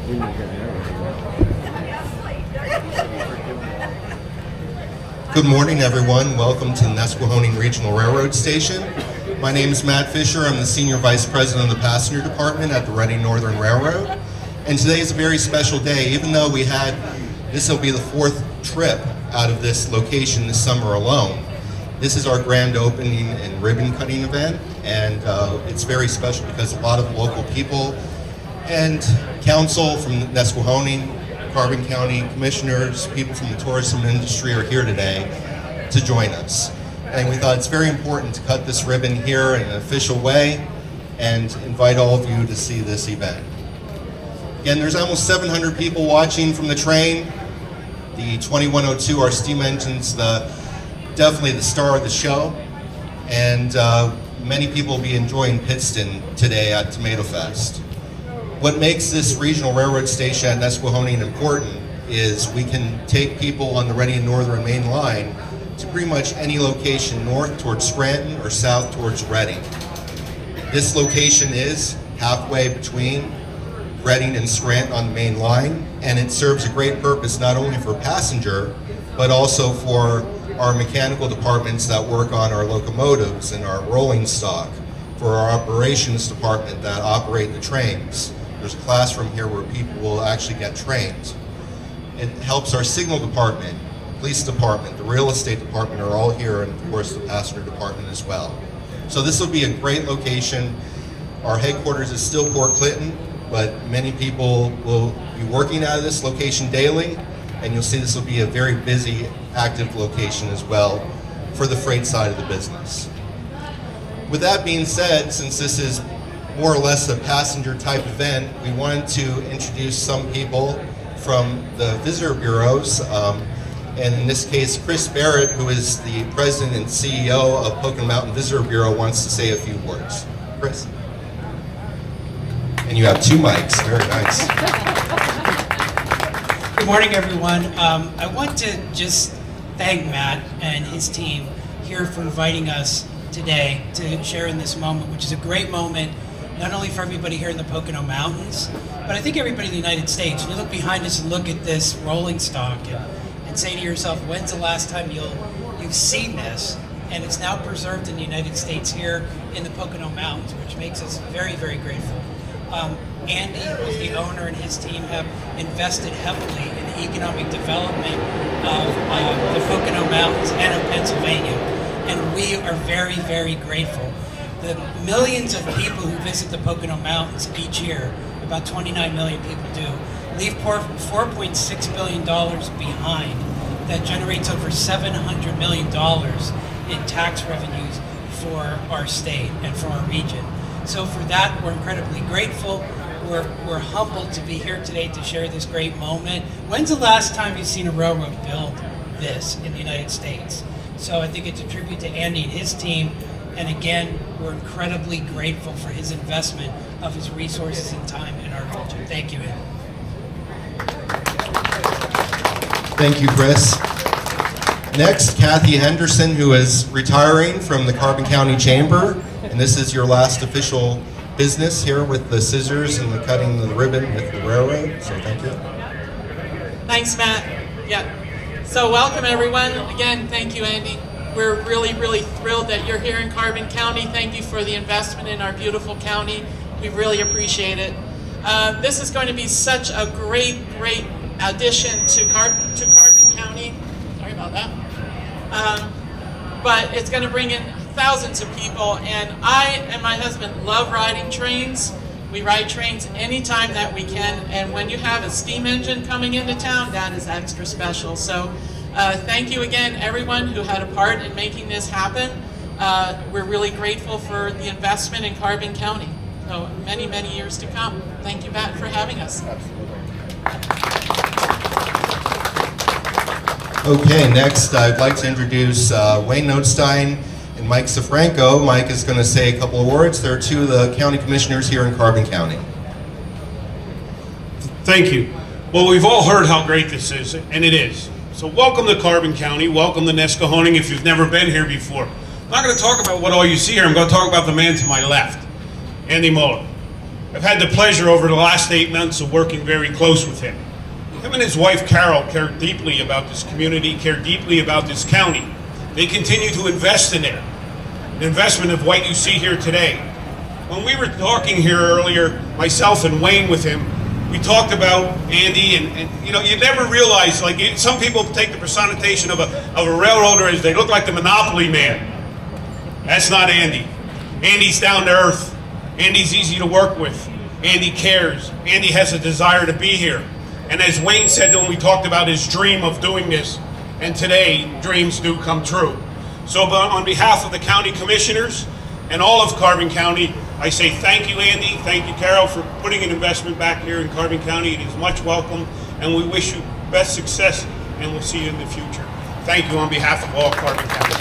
Good morning, everyone. Welcome to the Nesquehoning Regional Railroad Station. My name is Matt Fisher. I'm the Senior Vice President of the Passenger Department at the Reading Northern Railroad. And today is a very special day, even though this will be the fourth trip out of this location this summer alone. This is our grand opening and ribbon cutting event, and it's very special because a lot of local people and council from Nesquehoning, Carbon County commissioners, people from the tourism industry are here today to join us. And we thought it's very important to cut this ribbon here in an official way and invite all of you to see this event. Again, there's almost 700 people watching from the train. The 2102, our steam engine's definitely the star of the show. And many people will be enjoying Pittston today at Tomato Fest. What makes this regional railroad station at Nesquehoning important is we can take people on the Reading Northern Main Line to pretty much any location north towards Scranton or south towards Reading. This location is halfway between Reading and Scranton on the main line, and it serves a great purpose not only for passenger, but also for our mechanical departments that work on our locomotives and our rolling stock, for our operations department that operate the trains. There's a classroom here where people will actually get trained. It helps our signal department, police department, the real estate department are all here, and of course the passenger department as well. So this will be a great location. Our headquarters is still Port Clinton, but many people will be working out of this location daily, and you'll see this will be a very busy, active location as well for the freight side of the business. With that being said, since this is more or less a passenger type event, we wanted to introduce some people from the visitor bureaus. And in this case, Chris Barrett, who is the president and CEO of Pocono Mountain Visitor Bureau, wants to say a few words. Chris. And you have two mics, very nice. Good morning, everyone. I want to just thank Matt and his team here for inviting us today to share in this moment, which is a great moment, not only for everybody here in the Pocono Mountains, but I think everybody in the United States. When you look behind us and look at this rolling stock and say to yourself, when's the last time you've seen this? And it's now preserved in the United States here in the Pocono Mountains, which makes us very, very grateful. Andy, who's the owner, and his team have invested heavily in the economic development of the Pocono Mountains and of Pennsylvania. And we are very, very grateful. The millions of people who visit the Pocono Mountains each year, about 29 million people do, leave $4.6 billion behind. That generates over $700 million in tax revenues for our state and for our region. So for that, we're incredibly grateful. We're humbled to be here today to share this great moment. When's the last time you've seen a railroad build this in the United States? So I think it's a tribute to Andy and his team. And again, we're incredibly grateful for his investment of his resources and time in our region. Thank you, Andy. Thank you, Chris. Next, Kathy Henderson, who is retiring from the Carbon County Chamber. And this is your last official business here with the scissors and the cutting the ribbon with the railroad. So thank you. Thanks, Matt. Yeah. So welcome, everyone. Again, thank you, Andy. We're really, really thrilled that you're here in Carbon County. Thank you for the investment in our beautiful county. We really appreciate it. This is going to be such a great, great addition to Carbon County. Sorry about that. But it's going to bring in thousands of people, and I and my husband love riding trains. We ride trains anytime that we can, and when you have a steam engine coming into town, that is extra special. So thank you again, everyone who had a part in making this happen. We're really grateful for the investment in Carbon County. So many, many years to come. Thank you, Matt, for having us. Okay, next I'd like to introduce Wayne Nothstein and Mike Sofranko. Mike is going to say a couple of words. They're two of the county commissioners here in Carbon County. Thank you. Well, we've all heard how great this is, and it is. So welcome to Carbon County, welcome to Nesquehoning if you've never been here before. I'm not going to talk about what all you see here, I'm going to talk about the man to my left, Andy Muller. I've had the pleasure over the last 8 months of working very close with him. Him and his wife Carol care deeply about this community, care deeply about this county. They continue to invest in it. An investment of what you see here today. When we were talking here earlier, myself and Wayne with him, we talked about Andy, and you know, you never realize, like, some people take the personification of a railroader as they look like the Monopoly man. That's not Andy. Andy's down to earth. Andy's easy to work with. Andy cares. Andy has a desire to be here. And as Wayne said when we talked about his dream of doing this, and today, dreams do come true. So on behalf of the county commissioners and all of Carbon County, I say thank you, Andy, thank you, Carol, for putting an investment back here in Carbon County. It is much welcome, and we wish you best success, and we'll see you in the future. Thank you on behalf of all Carbon County.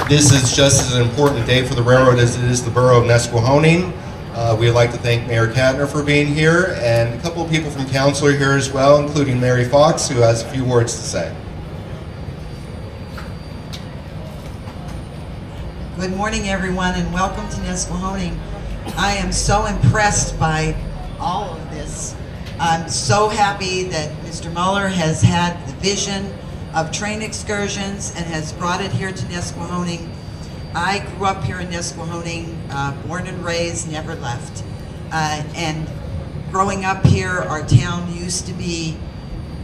This is just as an important day for the railroad as it is the borough of Nesquehoning. We'd like to thank Mayor Katner for being here, and a couple of people from council are here as well, including Mary Fox, who has a few words to say. Good morning, everyone, and welcome to Nesquehoning. I am so impressed by all of this. I'm so happy that Mr. Muller has had the vision of train excursions and has brought it here to Nesquehoning. I grew up here in Nesquehoning, born and raised, never left. And growing up here, our town used to be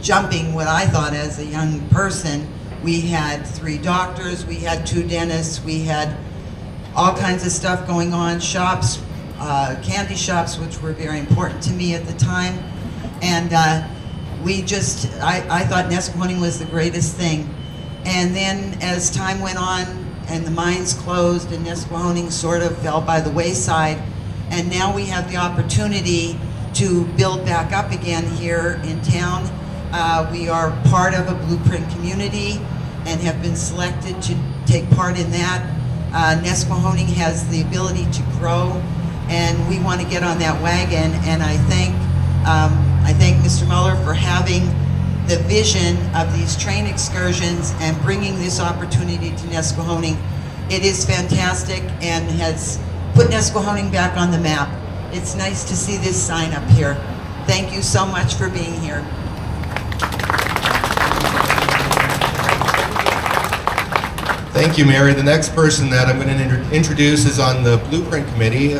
jumping what I thought as a young person. We had 3 doctors, we had 2 dentists, we had all kinds of stuff going on, shops, candy shops, which were very important to me at the time. And I thought Nesquehoning was the greatest thing. And then as time went on, and the mines closed, and Nesquehoning sort of fell by the wayside. And now we have the opportunity to build back up again here in town. We are part of a blueprint community and have been selected to take part in that. Nesquehoning has the ability to grow, and we want to get on that wagon. And I thank Mr. Muller for having the vision of these train excursions and bringing this opportunity to Nesquehoning. It is fantastic and has put Nesquehoning back on the map. It's nice to see this sign up here. Thank you so much for being here. Thank you, Mary. The next person that I'm going to introduce is on the Blueprint Committee,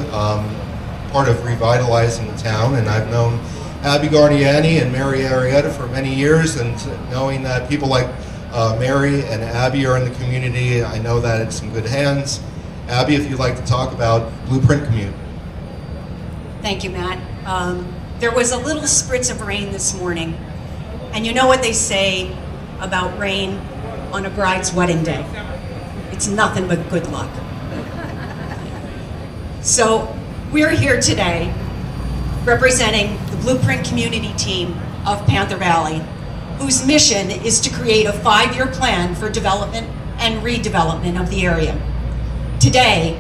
part of revitalizing the town, and I've known Abbie Guardiani and Mary Arietta for many years, and knowing that people like Mary and Abbie are in the community, I know that it's in good hands. Abbie, if you'd like to talk about Blueprint Commute. Thank you, Matt. There was a little spritz of rain this morning, and you know what they say about rain on a bride's wedding day? It's nothing but good luck. So we're here today representing the Blueprint Community Team of Panther Valley, whose mission is to create a 5-year plan for development and redevelopment of the area. Today,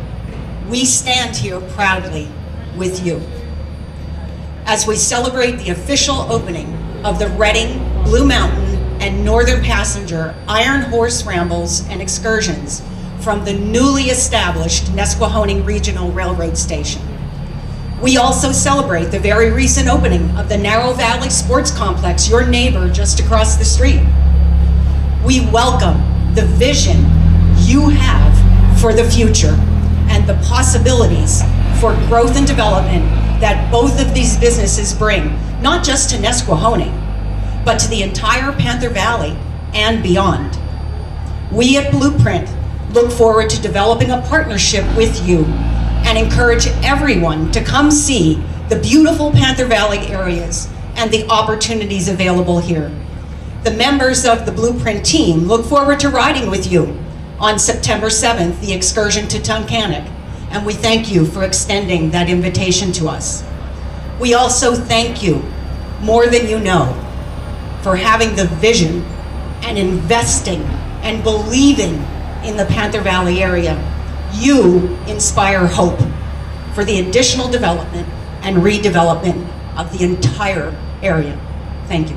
we stand here proudly with you as we celebrate the official opening of the Reading, Blue Mountain, and Northern Passenger Iron Horse Rambles and excursions from the newly established Nesquehoning Regional Railroad Station. We also celebrate the very recent opening of the Narrow Valley Sports Complex, your neighbor just across the street. We welcome the vision you have for the future and the possibilities for growth and development that both of these businesses bring, not just to Nesquehoning, but to the entire Panther Valley and beyond. We at Blueprint look forward to developing a partnership with you and encourage everyone to come see the beautiful Panther Valley areas and the opportunities available here. The members of the Blueprint team look forward to riding with you on September 7th, the excursion to Tunkhannock, and we thank you for extending that invitation to us. We also thank you, more than you know, for having the vision and investing and believing in the Panther Valley area. You inspire hope for the additional development and redevelopment of the entire area. Thank you.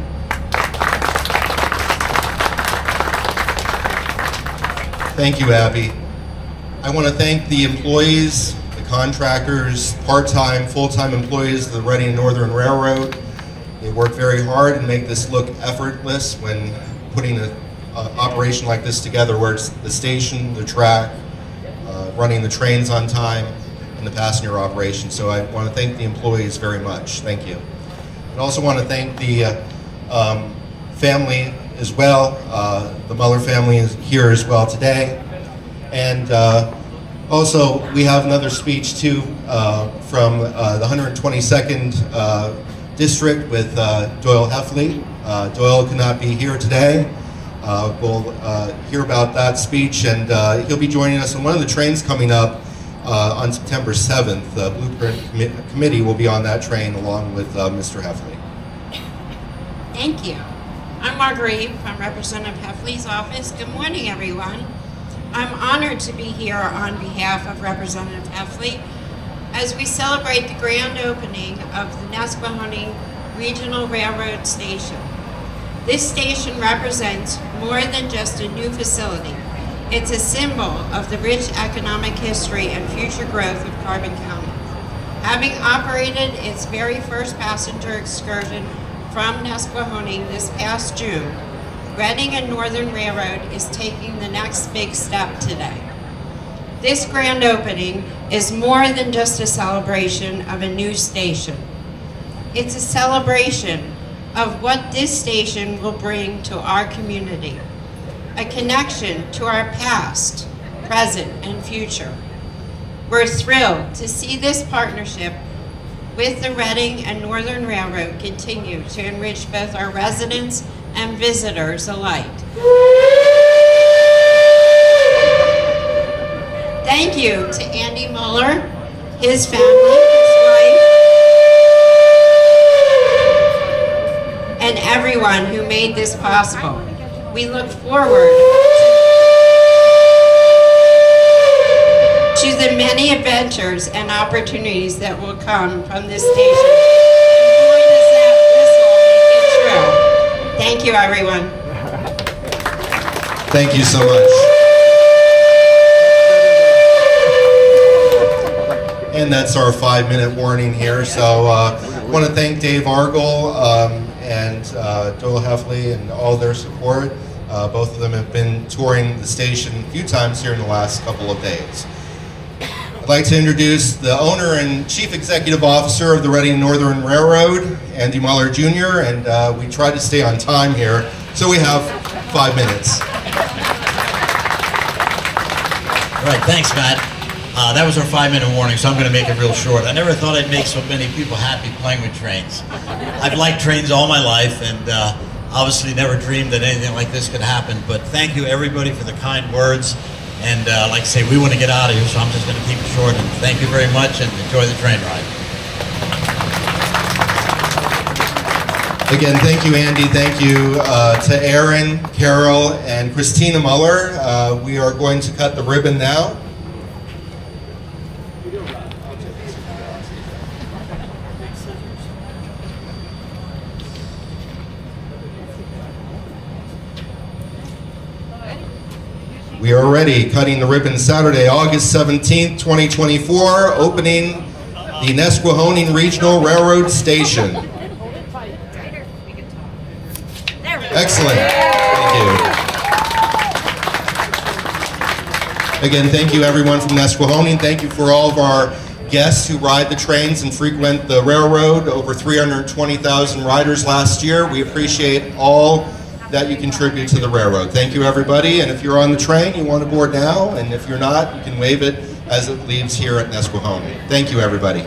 Thank you, Abbie. I want to thank the employees, the contractors, part-time, full-time employees of the Reading Northern Railroad. They work very hard and make this look effortless when putting an operation like this together, where it's the station, the track, running the trains on time, and the passenger operation. So I want to thank the employees very much. Thank you. I also want to thank the family as well. The Muller family is here as well today. And also, we have another speech too from the 122nd District with Doyle Heffley. Doyle cannot be here today. We'll hear about that speech, and he'll be joining us on one of the trains coming up on September 7th. The Blueprint Committee will be on that train along with Mr. Heffley. Thank you. I'm Marguerite from Representative Heffley's office. Good morning, everyone. I'm honored to be here on behalf of Representative Heffley as we celebrate the grand opening of the Nesquehoning Regional Railroad Station. This station represents more than just a new facility. It's a symbol of the rich economic history and future growth of Carbon County. Having operated its very first passenger excursion from Nesquehoning this past June, Reading and Northern Railroad is taking the next big step today. This grand opening is more than just a celebration of a new station. It's a celebration of what this station will bring to our community, a connection to our past, present, and future. We're thrilled to see this partnership with the Reading and Northern Railroad continue to enrich both our residents and visitors alike. Thank you to Andy Muller, his family, his wife, and everyone who made this possible. We look forward to the many adventures and opportunities that will come from this station. And boy, does that whistle make it true. Thank you, everyone. Thank you so much. And that's our 5-minute warning here. So I want to thank Dave Argel and Doyle Heffley and all their support. Both of them have been touring the station a few times here in the last couple of days. I'd like to introduce the owner and Chief Executive Officer of the Reading Northern Railroad, Andy Muller Jr., and we try to stay on time here, so we have 5 minutes. All right, thanks, Matt. That was our 5-minute warning, so I'm going to make it real short. I never thought I'd make so many people happy playing with trains. I've liked trains all my life, and obviously never dreamed that anything like this could happen, but thank you, everybody, for the kind words. And like I say, we want to get out of here, so I'm just going to keep it short. And thank you very much, and enjoy the train ride. Again, thank you, Andy. Thank you to Aaron, Carol, and Christina Muller. We are going to cut the ribbon now. We are ready, cutting the ribbon Saturday, August 17th, 2024, opening the Nesquehoning Regional Railroad Station. Excellent. Thank you. Again, thank you everyone from Nesquehoning. Thank you for all of our guests who ride the trains and frequent the railroad. Over 320,000 riders last year. We appreciate all that you contribute to the railroad. Thank you, everybody. And if you're on the train, you want to board now. And if you're not, you can wave it as it leaves here at Nesquehoning. Thank you, everybody.